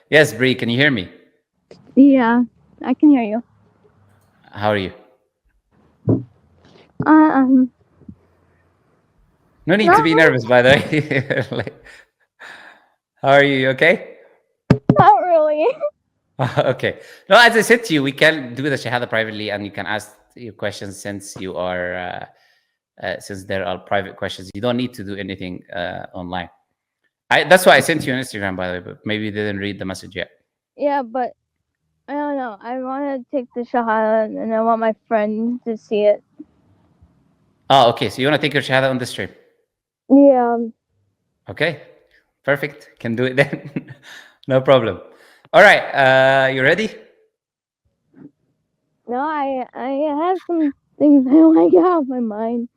Yes, Bree, can you hear me? Yeah, I can hear you. How are you? Um, No need to not be really, nervous, by the way. Like, how are you? You okay? not really. Okay. No, as I said to you, we can do the Shahada privately, and you can ask your questions since you are since there are private questions. You don't need to do anything online. That's why I sent you on Instagram, by the way, but maybe you didn't read the message yet. Yeah, but I don't know. I want to take the Shahada and I want my friend to see it. Oh, okay. So you want to take your Shahada on the stream? Yeah. Okay, perfect. Can do it then. No problem. All right. You ready? No, I have some things I want to get off my mind.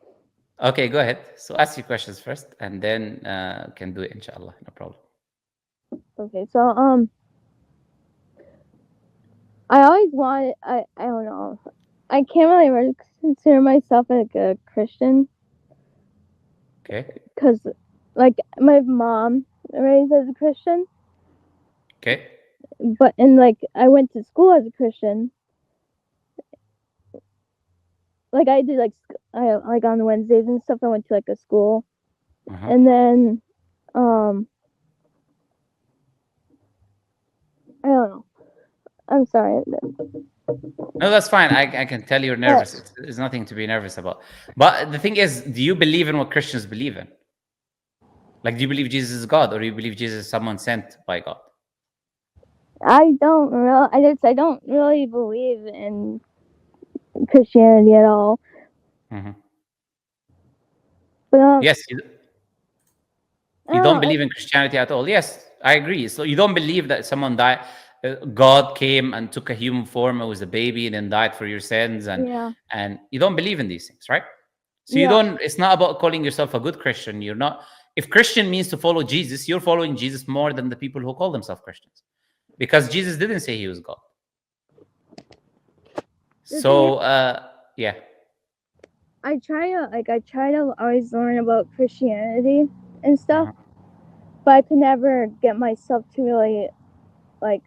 Okay, go ahead. So ask your questions first, and then can do it, inshallah. No problem. Okay, so I always wanted. I don't know. I can't really consider myself like a Christian Okay. because, like, my mom raised as a Christian, Okay. but and like I went to school as a Christian. Like I did I like on Wednesdays and stuff. I went to like a school, Uh-huh. and then um I don't know. I'm sorry. No, that's fine. I can tell you're Uh, nervous. It's nothing to be nervous about. But the thing is, do you believe in what Christians believe in? Like, do you believe Jesus is God, or do you believe Jesus is someone sent by God? I don't really believe in Christianity at all. Hmm. But Yes, I you don't don't know. believe in Christianity at all. Yes, I agree. So you don't believe that someone died, God came and took a human form, it was a baby, and then died for your sins, Yeah, and you don't believe in these things, right? So you yeah. don't. It's not about calling yourself a good Christian. You're not. If Christian means to follow Jesus, you're following Jesus more than the people who call themselves Christians, because Jesus didn't say he was God. The thing is, So yeah. I try to always learn about Christianity and stuff, Uh-huh. but I could never get myself to really like.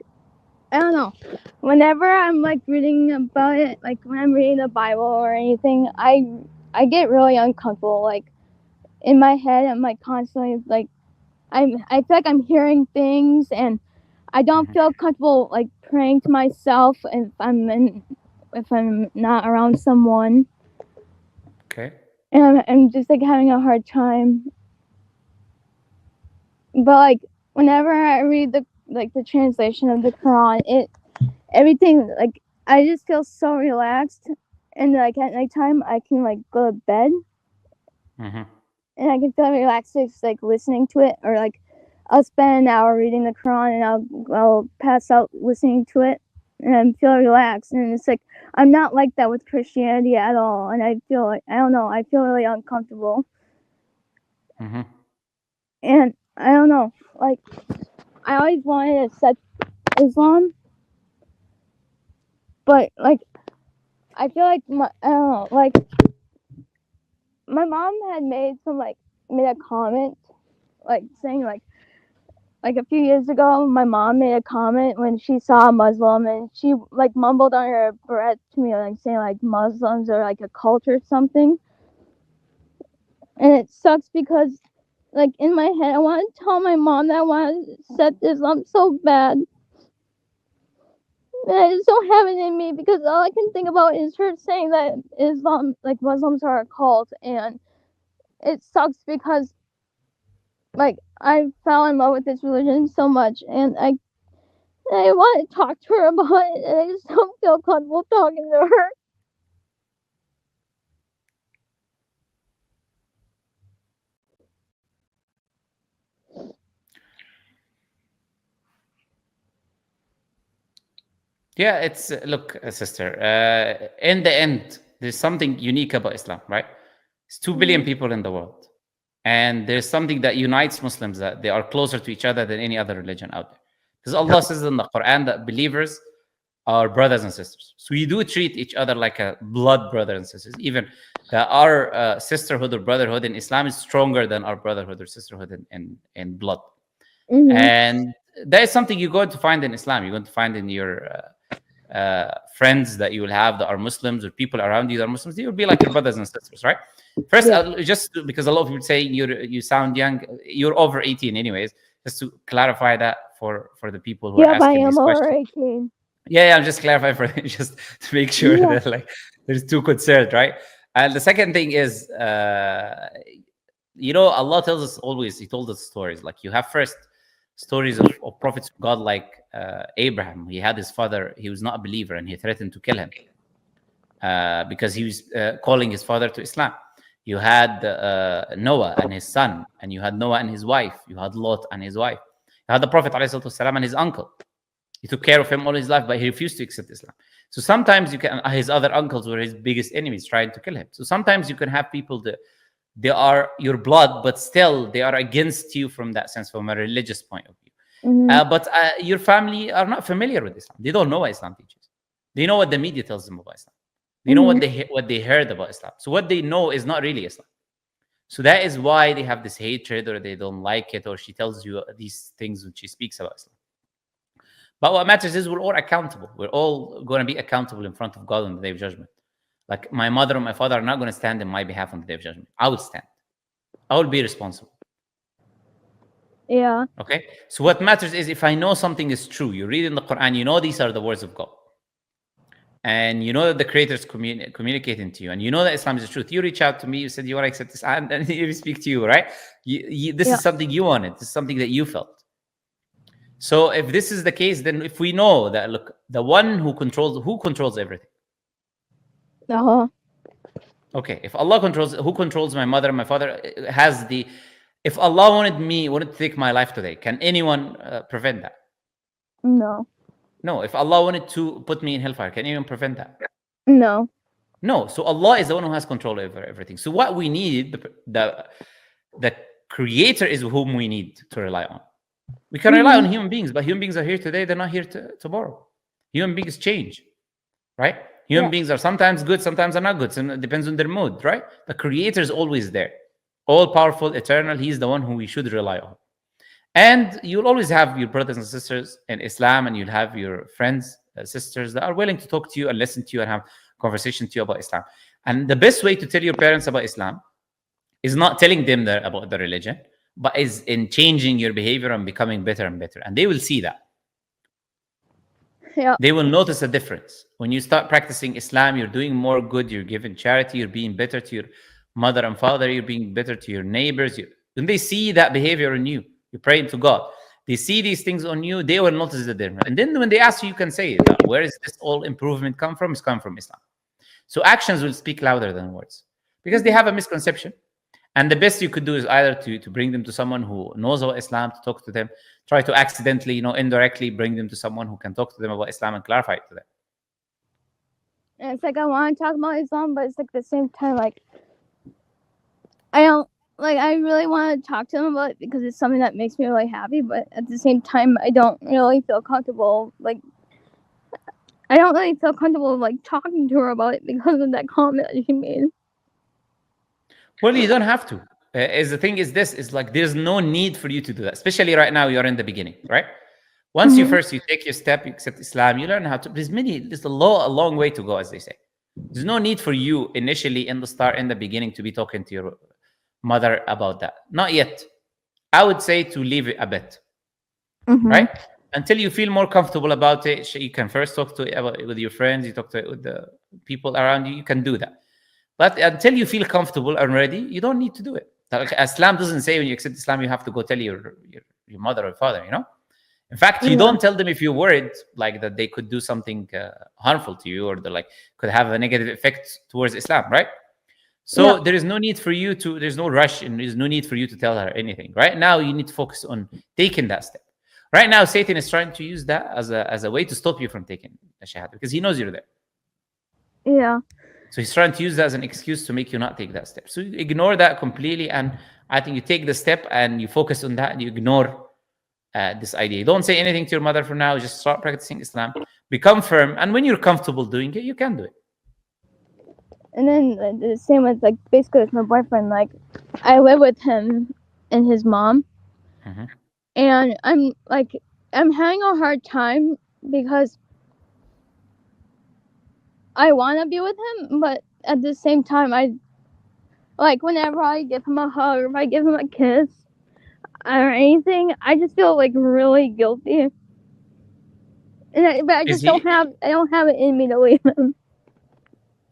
I don't know. Whenever I'm like reading about it, like when I'm reading the Bible or anything, I get really uncomfortable. Like in my head, I'm like constantly like I feel like I'm hearing things, and I don't Hmm. feel comfortable like praying to myself if I'm not around someone, Okay. and I'm just like having a hard time. But like whenever I read the translation of the Quran, it everything like I just feel so relaxed, and like at nighttime I can like go to bed Hmm. and I can feel relaxed just like listening to it, or like I'll spend an hour reading the Quran and I'll pass out listening to it and I feel relaxed, and it's like I'm not like that with Christianity at all, and I feel like I don't know, I feel really uncomfortable, Hmm. and I don't know, like I always wanted to accept Islam, but like I feel like I don't know, like my mom had made a comment like saying like a few years ago, my mom made a comment when she saw a Muslim, and she like mumbled on her breath to me, like saying like Muslims are like a cult or something. And it sucks because like in my head, I want to tell my mom that I want to accept Islam so bad, and I just don't have it in me because all I can think about is her saying that Islam, like Muslims are a cult, and it sucks because like I fell in love with this religion so much, and I want to talk to her about it, and I just don't feel comfortable talking to her. Yeah, it's look, sister. In the end, there's something unique about Islam, right? It's 2 billion Mm-hmm. people in the world, and there's something that unites Muslims, that they are closer to each other than any other religion out there. Because Allah says in the Quran that believers are brothers and sisters. So we do treat each other like a blood brother and sisters. Even our sisterhood or brotherhood in Islam is stronger than our brotherhood or sisterhood in blood. Mm-hmm. And that is something you're going to find in Islam. You're going to find in your friends that you will have that are Muslims, or people around you that are Muslims. They will be like your brothers and sisters, right? First, just because a lot of people say you sound young, you're over 18 anyways. Just to clarify that for the people who are asking these questions. 18. Yeah, I'm just clarifying for just to make sure that like there's too concerned, right? And the second thing is, Allah tells us always. He told us stories. Like you have first stories of prophets of God, like Abraham. He had his father. He was not a believer, and he threatened to kill him because he was calling his father to Islam. You had Noah and his son, and you had Noah and his wife. You had Lot and his wife. You had the Prophet ﷺ and his uncle. He took care of him all his life, but he refused to accept Islam. So sometimes you can, his other uncles were his biggest enemies, trying to kill him. So sometimes you can have people that they are your blood, but still they are against you from that sense, from a religious point of view. But your family are not familiar with Islam. They don't know what Islam teaches. They know what the media tells them about Islam. They know what they heard about Islam. So what they know is not really Islam. So that is why they have this hatred, or they don't like it, or she tells you these things when she speaks about Islam. But what matters is we're all accountable. We're all going to be accountable in front of God on the Day of Judgment. Like my mother and my father are not going to stand in my behalf on the Day of Judgment. I will stand. I will be responsible. Yeah. Okay? So what matters is if I know something is true, you read in the Quran, you know these are the words of God. And you know that the Creator is communicating to you, and you know that Islam is the truth. You reach out to me, you said you want to accept this, and you speak to you, right? This is something you wanted. This is something that you felt. So if this is the case, then if we know that, look, the one who controls everything. Okay, if Allah who controls my mother and my father, if Allah wanted to take my life today, can anyone prevent that? No, if Allah wanted to put me in hellfire, can anyone prevent that? No. So Allah is the one who has control over everything. So what we need, the Creator is whom we need to rely on. We can rely on human beings, but human beings are here today, they're not here tomorrow. Human beings change, right? Human beings are sometimes good, sometimes are not good. So it depends on their mood, right? The Creator is always there. All-powerful, eternal. He's the one who we should rely on. And you'll always have your brothers and sisters in Islam, and you'll have your friends, sisters that are willing to talk to you and listen to you and have conversation to you about Islam. And the best way to tell your parents about Islam is not telling them about the religion, but is in changing your behavior and becoming better and better. And they will see that. Yeah. They will notice a difference. When you start practicing Islam, you're doing more good, you're giving charity, you're being better to your mother and father, you're being better to your neighbors. When they see that behavior in you, you're praying to God, they see these things on you, they will notice the difference. And then when they ask you, you can say, where is this all improvement come from? It's come from Islam. So actions will speak louder than words because they have a misconception. And the best you could do is either to bring them to someone who knows about Islam, to talk to them, try to accidentally, indirectly bring them to someone who can talk to them about Islam and clarify it to them. And it's like I want to talk about Islam, but it's like at the same time, like I really want to talk to them about it because it's something that makes me really happy. But at the same time, I don't really feel comfortable. Like I don't really feel comfortable like talking to her about it because of that comment that she made. Well, you don't have to. The thing is, like there's no need for you to do that, especially right now. You're in the beginning, right? Once you take your step, you accept Islam, you learn how to. There's a long way to go, as they say. There's no need for you initially in the beginning to be talking to your mother about that. Not yet. I would say to leave it a bit, right? Until you feel more comfortable about it, you can first talk with your friends. You talk with the people around you. You can do that. But until you feel comfortable and ready, you don't need to do it. Like Islam doesn't say when you accept Islam, you have to go tell your mother or father, In fact, you don't tell them if you're worried like that they could do something harmful to you or could have a negative effect towards Islam, right? So there is no need for you there's no rush and there's no need for you to tell her anything. Right now, you need to focus on taking that step. Right now, Satan is trying to use that as a way to stop you from taking a Shahada because he knows you're there. Yeah. So he's trying to use that as an excuse to make you not take that step. So you ignore that completely. And I think you take the step and you focus on that and you ignore this idea. Don't say anything to your mother for now. Just start practicing Islam. Become firm. And when you're comfortable doing it, you can do it. And then the same with basically with my boyfriend. Like I live with him and his mom. And I'm like I'm having a hard time because I want to be with him, but at the same time, I like whenever I give him a hug or if I give him a kiss or anything, I just feel like really guilty. But I Is just don't he have it in me to leave him.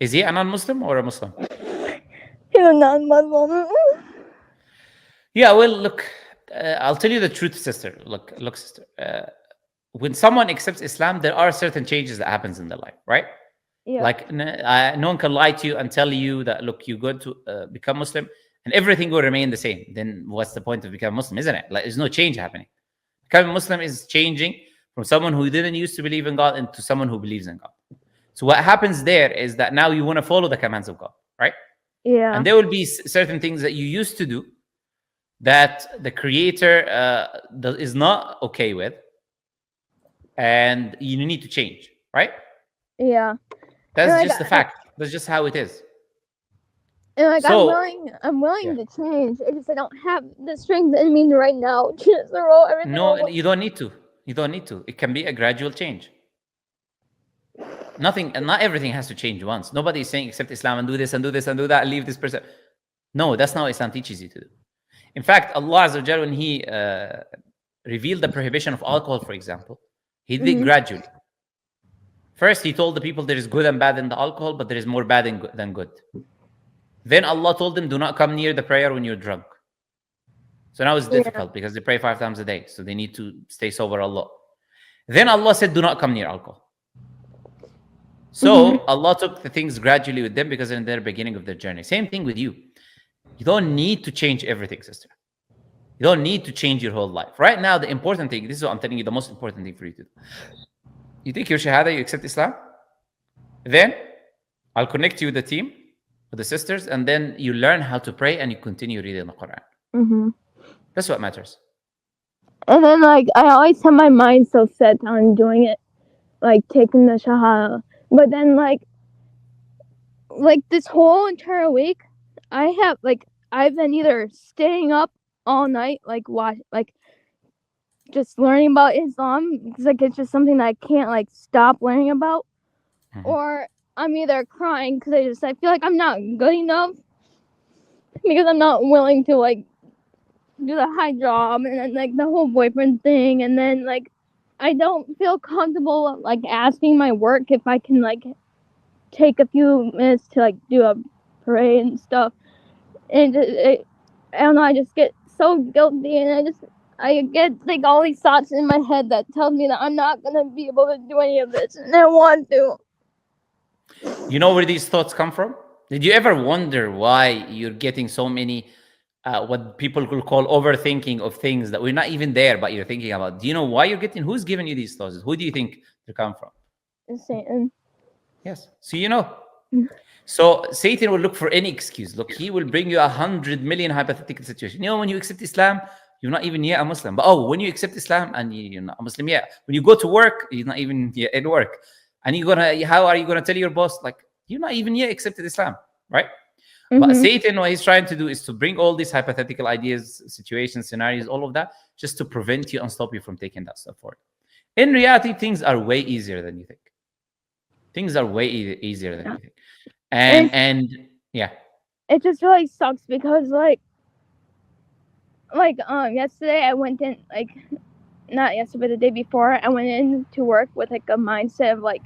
is he a non-Muslim or a Muslim? He's a non-Muslim. Yeah, well, look, I'll tell you the truth, sister. Look, sister. When someone accepts Islam, there are certain changes that happens in their life, right? Yeah. Like no one can lie to you and tell you that look, you're going to become Muslim and everything will remain the same. Then what's the point of becoming Muslim, isn't it? Like there's no change happening. Becoming Muslim is changing from someone who didn't used to believe in God into someone who believes in God. So what happens there is that now you want to follow the commands of God, right? Yeah. And there will be certain things that you used to do that the Creator is not okay with, and you need to change, right? Yeah. That's like, just the fact. That's just how it is. And like So- I'm willing Yeah. to change. It's just I don't have the strength in me right now to just roll everything No, over. you don't need to. You don't need to. It can be a gradual change. Nothing, and not everything has to change once. Nobody is saying accept Islam and do this and do this and do that and leave this person. No, that's not what Islam teaches you to do. In fact, Allah Azza wa Jalla, when He revealed the prohibition of alcohol, for example, He did Mhm. gradually. First, He told the people there is good and bad in the alcohol, but there is more bad than good. Then Allah told them, do not come near the prayer when you're drunk. So now it's difficult because they pray 5 times a day. So they need to stay sober a lot. Then Allah said, do not come near alcohol. So Allah took the things gradually with them because they're in the beginning of their journey. Same thing with you. You don't need to change everything, sister. You don't need to change your whole life. Right now, the important thing, this is what I'm telling you, the most important thing for you to do. You take your Shahada, you accept Islam. Then I'll connect you with the team, with the sisters, and then you learn how to pray and you continue reading the Quran. Mm-hmm. That's what matters. And then like I always have my mind so set on doing it, like taking the Shahada. But then like this whole entire week, I've been either staying up all night, just learning about Islam because like it's just something that I can't like stop learning about, or I'm either crying because I feel like I'm not good enough because I'm not willing to like do the high job and then like the whole boyfriend thing, and then like I don't feel comfortable like asking my work if I can like take a few minutes to like do a parade and stuff, and I don't know, I just get so guilty, and I get like all these thoughts in my head that tell me that I'm not gonna be able to do any of this, and I want to. You know where these thoughts come from? Did you ever wonder why you're getting so many what people will call overthinking of things that we're not even there, but you're thinking about? Do you know why you're getting? Who's giving you these thoughts? Who do you think they come from? Satan. Yes. So you know. So Satan will look for any excuse. Look, he will bring you 100 million hypothetical situations. You know, when you accept Islam, you're not even yet a Muslim. But when you accept Islam and you're not a Muslim yet, when you go to work, you're not even yet in work. And how are you gonna tell your boss, like, you're not even yet accepted Islam, right? But Satan, what he's trying to do is to bring all these hypothetical ideas, situations, scenarios, all of that, just to prevent you and stop you from taking that step forward. In reality, things are way easier than you think. Things are way easier than you think. And yeah. It just really sucks because yesterday I went in, like, not yesterday but the day before, I went in to work with like a mindset of like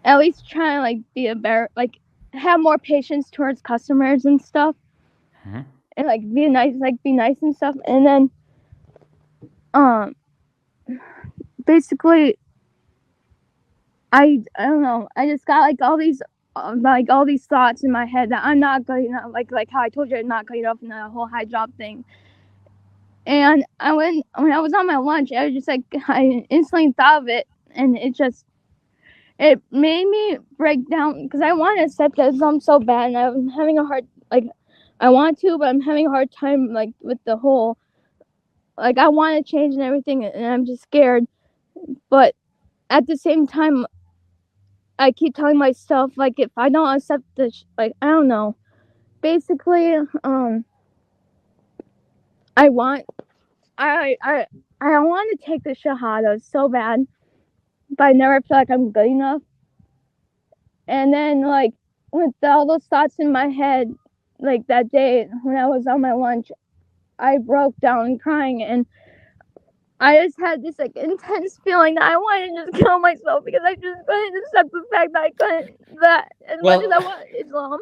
at least trying to like be a better, like have more patience towards customers and stuff, and like be nice and stuff. And then basically I don't know, I just got like all these thoughts in my head that I'm not good enough, like how I told you I'm not good enough in the whole high job thing. And when I was on my lunch, I was just like, I instantly thought of it, and it made me break down because I want to accept Islam so bad, and I'm having a hard, like, I want to, but I'm having a hard time like with the whole, like, I want to change and everything, and I'm just scared. But at the same time, I keep telling myself, like, if I don't accept this, like, I don't know. Basically, I want to take the Shahada so bad, but I never feel like I'm good enough. And then, like, with all those thoughts in my head, like that day when I was on my lunch, I broke down crying, and I just had this like intense feeling that I wanted to just kill myself because I just couldn't accept the fact that I couldn't, that as much as I Well, want Islam,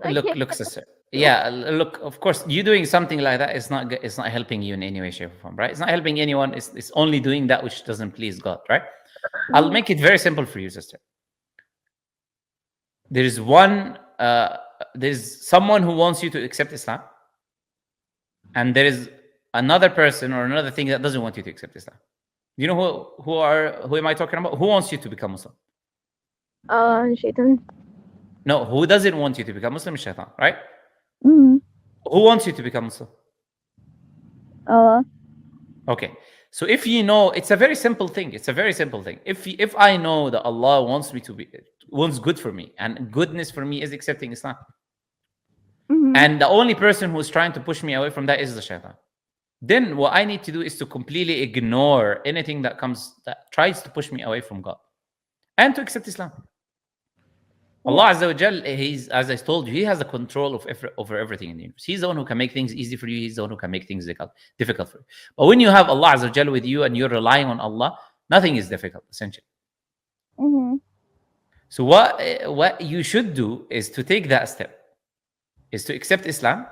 I look, can't. look, sister. Yeah, look. Of course, you doing something like that is not it's not helping you in any way, shape, or form, right? It's not helping anyone. It's only doing that which doesn't please God, right? I'll make it very simple for you, sister. There's one. There's someone who wants you to accept Islam, and there is another person or another thing that doesn't want you to accept Islam. You know who am I talking about? Who wants you to become Muslim? Shaitan. No, who doesn't want you to become Muslim is Shaitan, right? Mm-hmm. Who wants you to become Muslim? Allah. Okay. So if you know, it's a very simple thing. It's a very simple thing. If I know that Allah wants me to be, wants good for me, and goodness for me is accepting Islam, Mm-hmm. and the only person who's trying to push me away from that is the Shaitan, then what I need to do is to completely ignore anything that tries to push me away from God, and to accept Islam. Allah Azza wa Jal, He's, as I told you, He has the control of over everything in the universe. He's the one who can make things easy for you. He's the one who can make things difficult for you. But when you have Allah Azza wa Jal with you and you're relying on Allah, nothing is difficult, essentially. Mm-hmm. So what you should do is to take that step, is to accept Islam,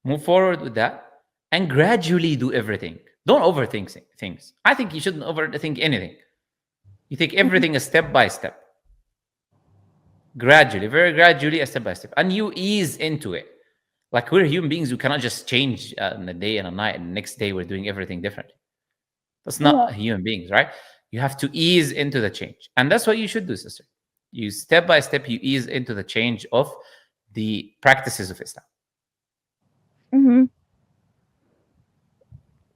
move forward with that, and gradually do everything. Don't overthink things. I think you shouldn't overthink anything. You take everything a step by step. Gradually, very gradually, a step by step, and you ease into it. Like, we're human beings, we cannot just change in a day and a night, and the next day we're doing everything differently. That's not human beings, right? You have to ease into the change, and that's what you should do, sister. You step by step, you ease into the change of the practices of Islam. Mm-hmm.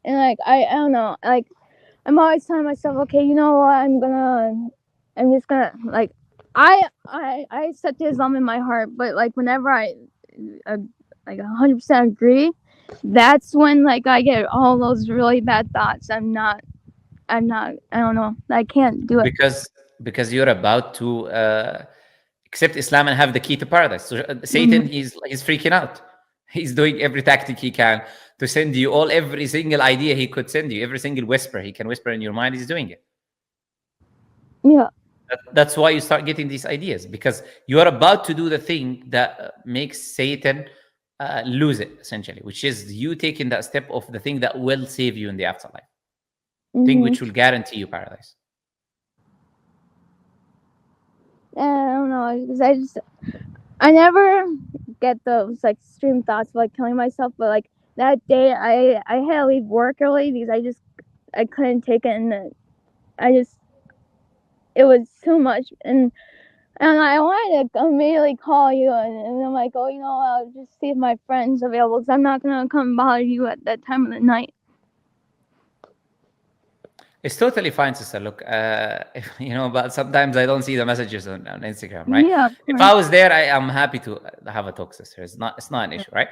And like I don't know, like I'm always telling myself, okay, you know what, I'm just gonna like I accept Islam in my heart, but like whenever I like 100% agree, that's when like I get all those really bad thoughts. I'm not I don't know, I can't do it. Because you're about to accept Islam and have the key to paradise. So Satan, he's freaking out. He's doing every tactic he can to send you every single idea he could send you, every single whisper he can whisper in your mind. He's doing it. Yeah. That's why you start getting these ideas, because you are about to do the thing that makes Satan lose it, essentially, which is you taking that step of the thing that will save you in the afterlife, thing which will guarantee you paradise. I don't know, because I never get those like extreme thoughts of like killing myself, but like that day I had to leave work early because I couldn't take it, and it was too much, and I wanted to immediately call you, and I'm like, oh, you know, I'll just see if my friend's available, because I'm not gonna come bother you at that time of the night. It's totally fine, sister. Look, but sometimes I don't see the messages on Instagram, right? Yeah. If I was there, I am happy to have a talk, sister. It's not an issue, right?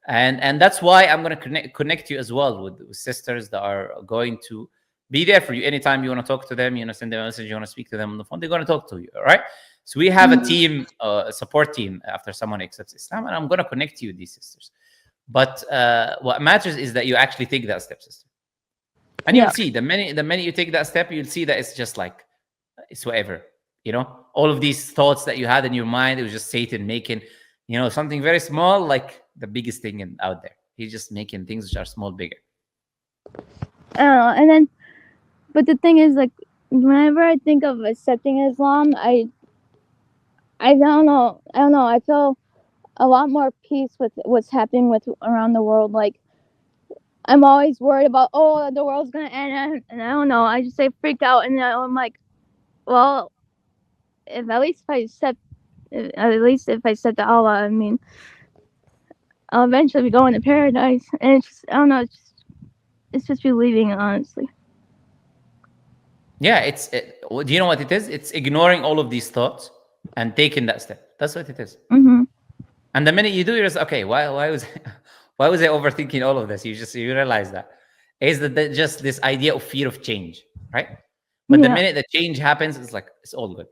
And that's why I'm going to connect you as well with sisters that are going to be there for you anytime you want to talk to them. Send them a message, you want to speak to them on the phone, they're going to talk to you. All right. So we have a team, a support team after someone accepts Islam, and I'm going to connect you with these sisters. But what matters is that you actually take that step, sister. And you'll see the minute you take that step, you'll see that it's just like, it's whatever, all of these thoughts that you had in your mind, it was just Satan making, something very small, like the biggest thing out there. He's just making things which are small, bigger. And then, but the thing is, like, whenever I think of accepting Islam, I don't know, I feel a lot more peace with what's happening around the world. Like, I'm always worried about, the world's gonna end, and I don't know, I just freaked out, and I'm like, well, if I accept to Allah, I mean, I'll eventually be going to paradise, and it's just, I don't know, it's just believing, honestly. Yeah, do you know what it is? It's ignoring all of these thoughts and taking that step. That's what it is. Mm-hmm. And the minute you do, you're just, okay, why was I overthinking all of this? You realize that. is that just this idea of fear of change, right? But the minute the change happens, it's like it's all good.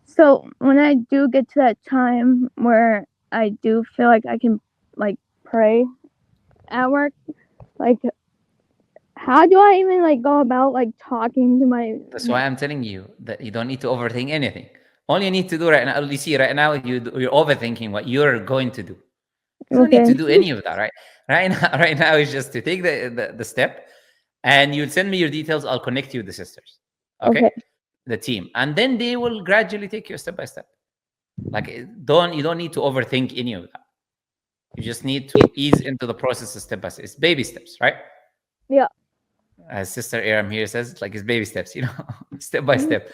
So when I do get to that time where I do feel like I can like pray at work, like how do I even like go about like talking to my? That's why I'm telling you that you don't need to overthink anything. All you need to do right now, you see, right now you're overthinking what you're going to do. You don't need to do any of that, right? Right now is just to take the step, and you'll send me your details. I'll connect you with the sisters, okay? The team, and then they will gradually take you step by step. Like you don't need to overthink any of that. You just need to ease into the process step by step. It's baby steps, right? Yeah. As Sister Aram here says, like it's baby steps, step by step.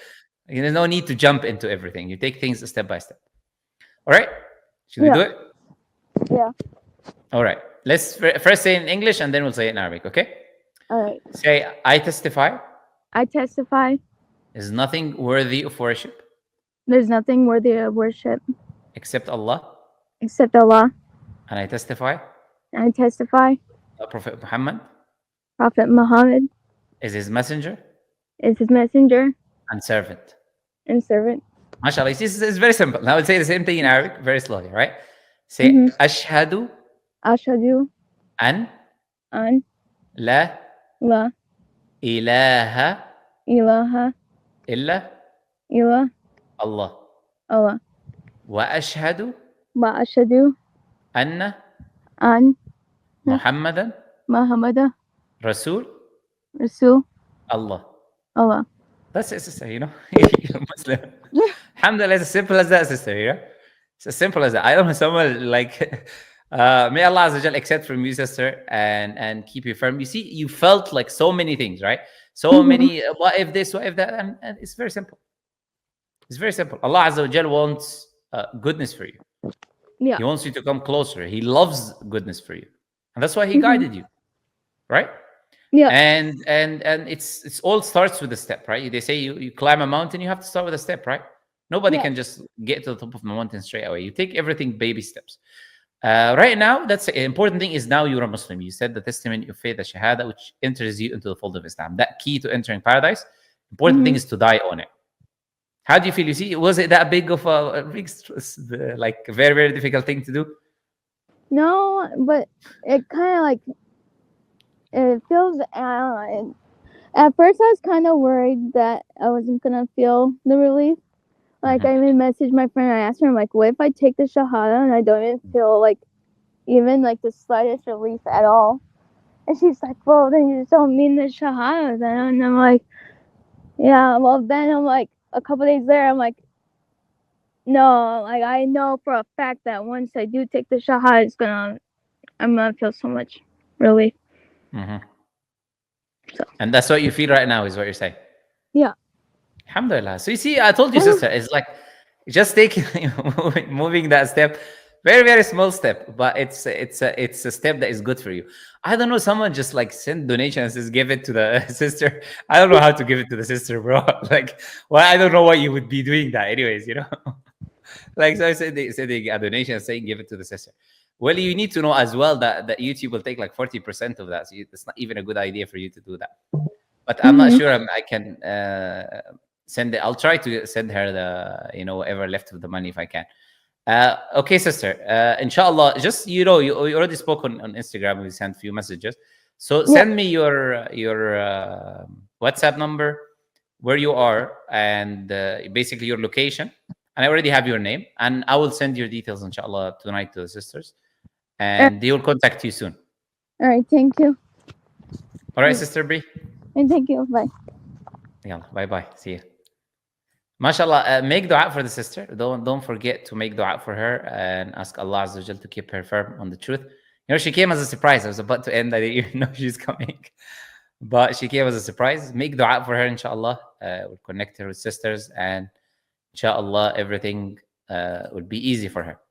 There's no need to jump into everything. You take things step by step. All right? Should we do it? Yeah. All right. Let's first say in English and then we'll say it in Arabic, okay? All right. Say, I testify. I testify. There's nothing worthy of worship. There's nothing worthy of worship. Except Allah. Except Allah. And I testify. And I testify. Prophet Muhammad. Prophet Muhammad. Is his messenger. Is his messenger. And servant. And servant. MashaAllah. This is very simple. Now I will say the same thing in Arabic very slowly, right? Say, Ashhadu. Ashhadu. An. La. La. Ilaha. Ilaha. Illa. Allah. Allah. Wa ashhadu. Wa ashhadu. Anna. Muhammadan. Muhammadan. Rasul. Allah. That's it, sister, you're Muslim. Alhamdulillah, it's as simple as that, sister, It's as simple as that. I don't know someone like, may Allah Azza wa Jal accept from you, sister, and keep you firm. You see, you felt like so many things, right? So many, what if this, what if that? And it's very simple. It's very simple. Allah Azza wa Jal wants goodness for you. Yeah. He wants you to come closer. He loves goodness for you. And that's why he guided you, right? Yeah. And it's all starts with a step, right? They say you climb a mountain, you have to start with a step, right? Nobody can just get to the top of the mountain straight away. You take everything baby steps. Right now, that's the important thing is now you're a Muslim. You said the testimony of faith, the Shahada, which enters you into the fold of Islam. That key to entering paradise. Important thing is to die on it. How do you feel? You see, was it that big of a big, like very, very difficult thing to do? No, but it kind of like, it feels, at first I was kind of worried that I wasn't going to feel the relief. Like I even messaged my friend, I asked her, I'm like, what if I take the Shahada and I don't even feel like, even like the slightest relief at all? And she's like, well, then you just don't mean the Shahada then. And I'm like, yeah, well then I'm like, a couple days later, I'm like, no, like I know for a fact that once I do take the Shahada, I'm gonna feel so much relief. So. And that's what you feel right now, is what you're saying. Yeah. Alhamdulillah. So you see, I told you, sister, it's like just taking moving that step, very, very small step, but it's a step that is good for you. I don't know, someone just like send donations, just give it to the sister. I don't know how to give it to the sister, bro. Like, well, I don't know what you would be doing that, anyways. Like, so I said they get a donation saying give it to the sister. Well, you need to know as well that YouTube will take like 40% of that. So it's not even a good idea for you to do that. But I'm not sure I can send it. I'll try to send her the, whatever left of the money if I can. Okay, sister. Inshallah, just, you already spoke on Instagram. We sent a few messages. So send me your WhatsApp number, where you are, and basically your location. And I already have your name. And I will send your details, inshallah, tonight to the sisters. And they will contact you soon. All right, thank you. All right, Sister Bree. And thank you. Bye. Yeah, bye-bye. See you. MashaAllah, make dua for the sister. Don't forget to make dua for her and ask Allah Azza wa Jal to keep her firm on the truth. She came as a surprise. I was about to end. I didn't even know she's coming. But she came as a surprise. Make dua for her, inshallah. We'll connect her with sisters, and inshallah, everything will be easy for her.